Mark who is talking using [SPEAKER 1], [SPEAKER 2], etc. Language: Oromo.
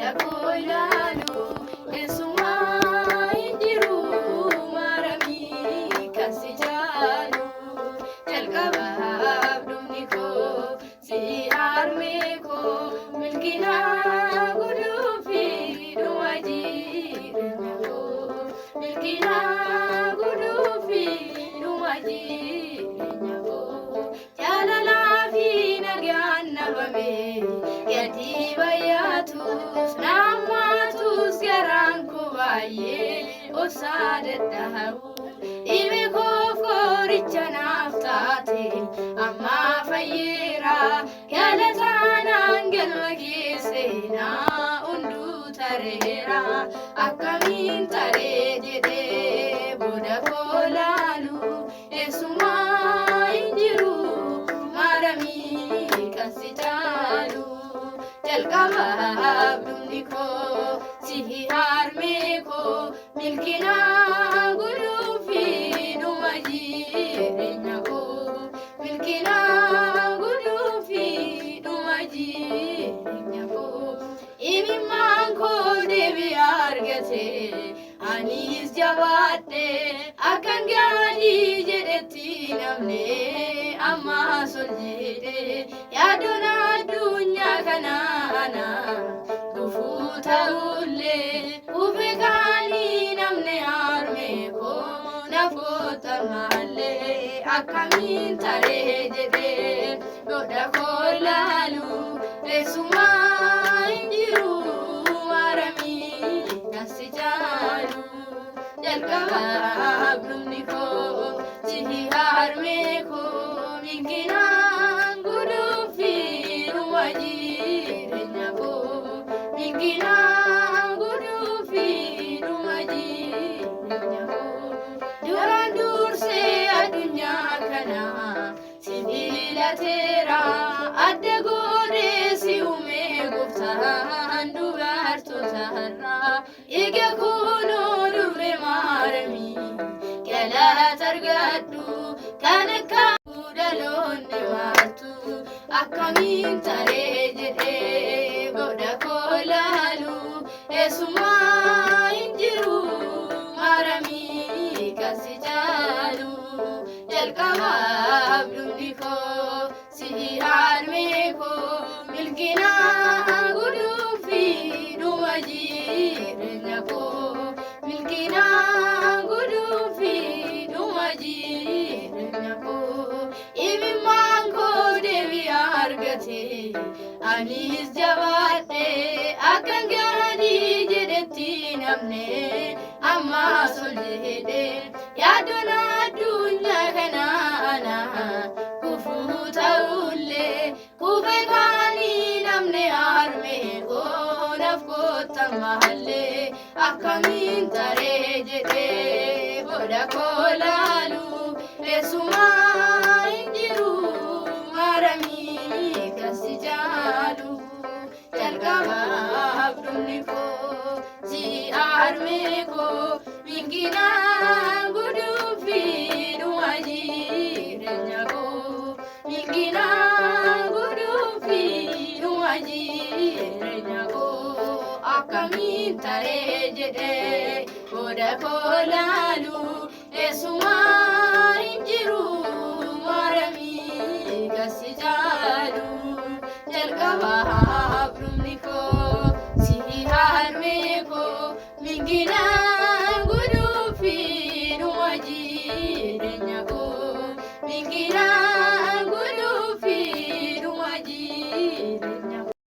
[SPEAKER 1] boda koilaalu eessumaa hin jiru maramii kan si jaalu jalqabaaf dhumni koo si harmee koo milkinaa guluufi dhuma jireenya koo milkinaa guluufi dhuma jireenya koo jaalalaa fi nagaan nabame gadi bayyaatus namaatus garaan koo baay'ee obsaa dadhabu dhibee koof qoricha naaf taate amma fayyeera galataan galma keesseenaa hunduu tareera akkamiin taree jedhee boda koolaalu eessumaa hin jiru maramii kan si jaalu jalqabaaf dhumni koo si harmee koo milkinaa guluufi dhuma jireenya koo milkinaa guluufi dhuma jireenya koo imimmaan koo deebii argate anis jabaadhe akkan gaalii jedhetti namne ammas ol jedhe yaadoon addunyaa kanaana gufuu ta'ullee ufee kaanii namne harmee koo naaf gootamaallee akkamiin taree jedhee boda koolaalu eessumaa hin jiru maramii kan si jaalu jalqabaaf dhumni koo si harmee koo milkinaan guluufi dhuma jireenya koo milkinaan guluufi dhuma jireenya koo duraan dursee addunyaa kana si filateera adda godhee si uumee gooftaan dubartootarraa eega kunoo dhufe maramii galata argadhu kan akka dhaloonni maaltu akkamiin taree jedhee boda koolaalu eessumaa hin jiru maramii kan si jaalu jalqabaaf dhumni koo si harmee koo milkinaa guluufi dhuma jireenya koo milkinaa guluufi dhuma jireenya koo imimmaan koo deebii argate anis jabaadhe akkan gaalii jedhetti namne ammas ol jedhe yaadoon addunyaa kanaana gufuu ta'ullee kufee kaanii namne harmee koo naaf gootamaallee akkamiin taree jedhee boda koolaalu eessumaa hin jiru maramii kan si jaalu jalqabaaf dhumni koo si harmee koo milkinaa guluufi dhuma jireenya koo milkinaa guluufi dhuma jireenya koo akkamiin taree jedhee boda koolaalu eessumaa hin jiru maramii kan si jaalu jalqabaaf dhumni koo si harmee koo milkinaa guluufi dhuma jireenya koo milkinaa